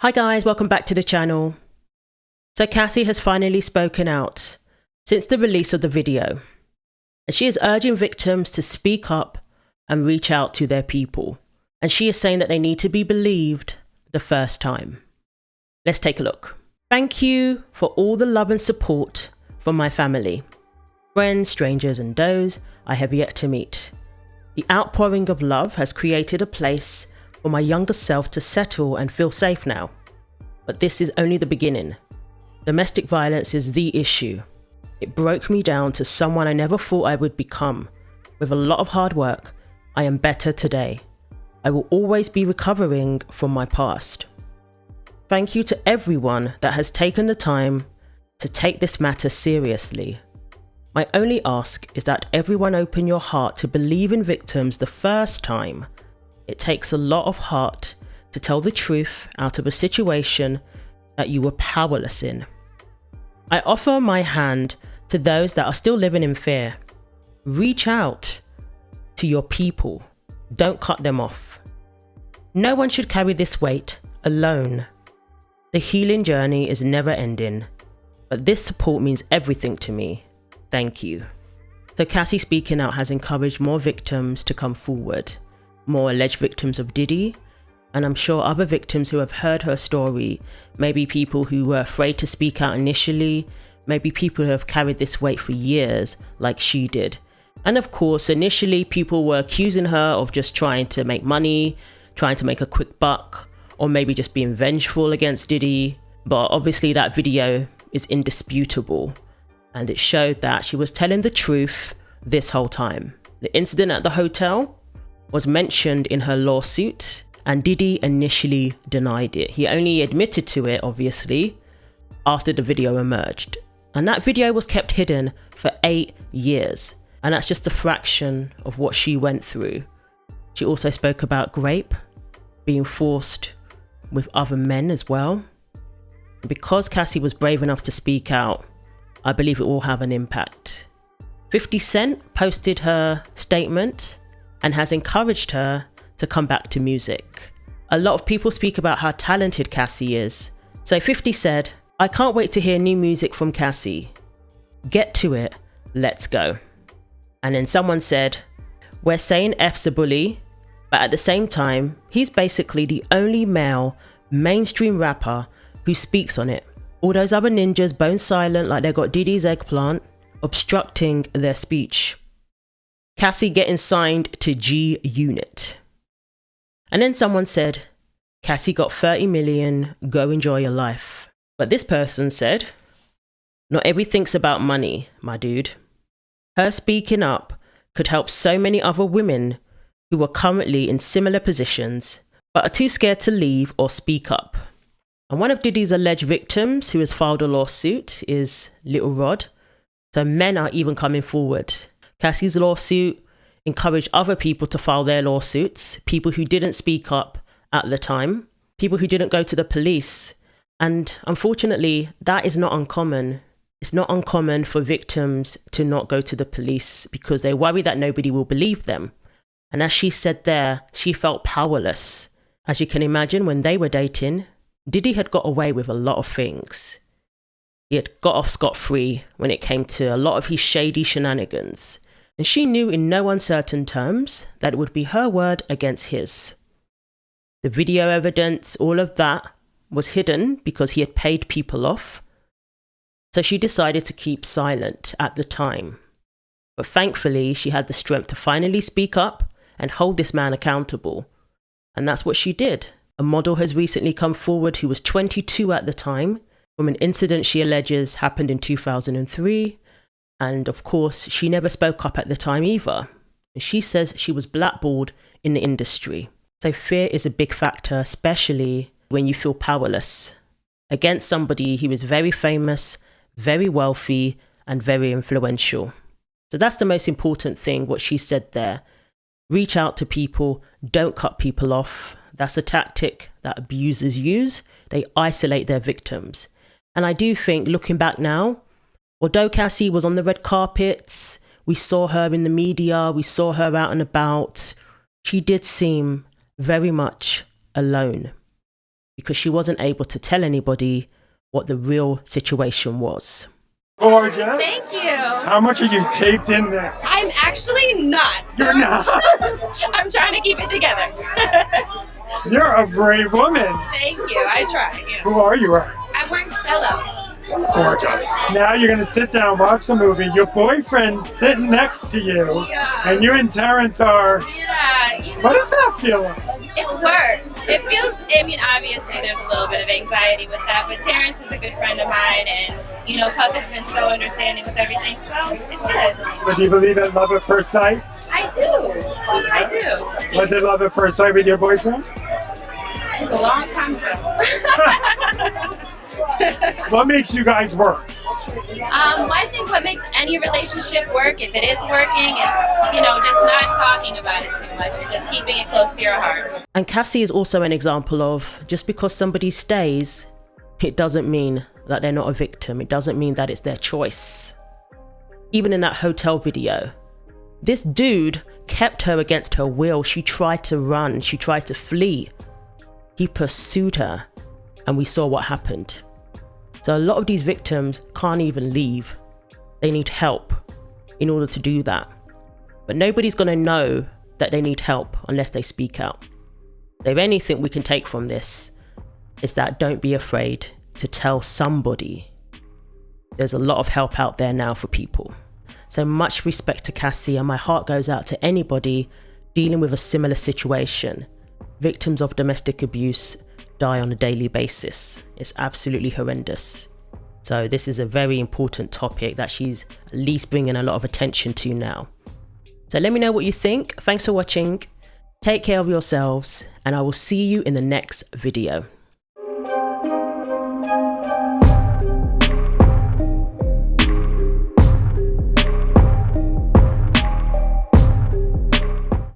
Hi guys, welcome back to the channel. So Cassie has finally spoken out since the release of the video, and she is urging victims to speak up and reach out to their people. And she is saying that they need to be believed the first time. Let's take a look. Thank you for all the love and support from my family, friends, strangers and those I have yet to meet. The outpouring of love has created a place for my younger self to settle and feel safe now. But this is only the beginning. Domestic violence is the issue. It broke me down to someone I never thought I would become. With a lot of hard work, I am better today. I will always be recovering from my past. Thank you to everyone that has taken the time to take this matter seriously. My only ask is that everyone open your heart to believe in victims the first time. It takes a lot of heart to tell the truth out of a situation that you were powerless in. I offer my hand to those that are still living in fear. Reach out to your people. Don't cut them off. No one should carry this weight alone. The healing journey is never ending, but this support means everything to me. Thank you. So Cassie speaking out has encouraged more victims to come forward. More alleged victims of Diddy, and I'm sure other victims who have heard her story, maybe people who were afraid to speak out initially, maybe people who have carried this weight for years like she did. And of course, initially people were accusing her of just trying to make money, trying to make a quick buck, or maybe just being vengeful against Diddy. But obviously that video is indisputable, and it showed that she was telling the truth this whole time. The incident at the hotel was mentioned in her lawsuit, and Diddy initially denied it. He only admitted to it, obviously, after the video emerged. And that video was kept hidden for 8 years. And that's just a fraction of what she went through. She also spoke about rape, being forced with other men as well. Because Cassie was brave enough to speak out, I believe it will have an impact. 50 Cent posted her statement and has encouraged her to come back to music. A lot of people speak about how talented Cassie is. So 50 said, "I can't wait to hear new music from Cassie. Get to it, let's go." And then someone said, "We're saying F's a bully, but at the same time, he's basically the only male mainstream rapper who speaks on it. All those other ninjas bone silent like they got Diddy's eggplant, obstructing their speech. Cassie getting signed to G Unit." And then someone said, "Cassie got 30 million, go enjoy your life." But this person said, "Not everything's about money, my dude. Her speaking up could help so many other women who are currently in similar positions, but are too scared to leave or speak up." And one of Diddy's alleged victims who has filed a lawsuit is Little Rod. So men are even coming forward. Cassie's lawsuit encouraged other people to file their lawsuits, people who didn't speak up at the time, people who didn't go to the police. And unfortunately, that is not uncommon. It's not uncommon for victims to not go to the police because they worry that nobody will believe them. And as she said there, she felt powerless. As you can imagine, when they were dating, Diddy had got away with a lot of things. He had got off scot-free when it came to a lot of his shady shenanigans. And she knew in no uncertain terms that it would be her word against his. The video evidence, all of that was hidden because he had paid people off. So she decided to keep silent at the time. But thankfully, she had the strength to finally speak up and hold this man accountable. And that's what she did. A model has recently come forward who was 22 at the time, from an incident she alleges happened in 2003. And of course, she never spoke up at the time either. She says she was blackballed in the industry. So fear is a big factor, especially when you feel powerless against somebody who is very famous, very wealthy, and very influential. So that's the most important thing, what she said there. Reach out to people, don't cut people off. That's a tactic that abusers use. They isolate their victims. And I do think, looking back now, although Cassie was on the red carpets, we saw her in the media, we saw her out and about, she did seem very much alone. because she wasn't able to tell anybody what the real situation was. Gorgeous. Thank you. How much are you taped in there? I'm actually not. You're not? I'm trying to keep it together. You're a brave woman. Thank you. I try. Who are you? I'm wearing Stella. Gorgeous. Now you're going to sit down, watch the movie. Your boyfriend's sitting next to you. Yeah. And you and Terrence are... Yeah. What does that feel like? It's work. It feels, obviously there's a little bit of anxiety with that, but Terrence is a good friend of mine, and, Puff has been so understanding with everything, so it's good. But do you believe in love at first sight? I do. Was it love at first sight with your boyfriend? It was a long time ago. What makes you guys work? I think what makes any relationship work, if it is working, is, just not talking about it too much and just keeping it close to your heart. And Cassie is also an example of just because somebody stays, it doesn't mean that they're not a victim. It doesn't mean that it's their choice. Even in that hotel video, this dude kept her against her will. She tried to run. She tried to flee. He pursued her, and we saw what happened. So a lot of these victims can't even leave. They need help in order to do that. But nobody's going to know that they need help unless they speak out. So if anything we can take from this is that don't be afraid to tell somebody. There's a lot of help out there now for people. So much respect to Cassie, and my heart goes out to anybody dealing with a similar situation. Victims of domestic abuse die on a daily basis. It's absolutely horrendous. So this is a very important topic that she's at least bringing a lot of attention to now. So let me know what you think. Thanks for watching. Take care of yourselves, and I will see you in the next video.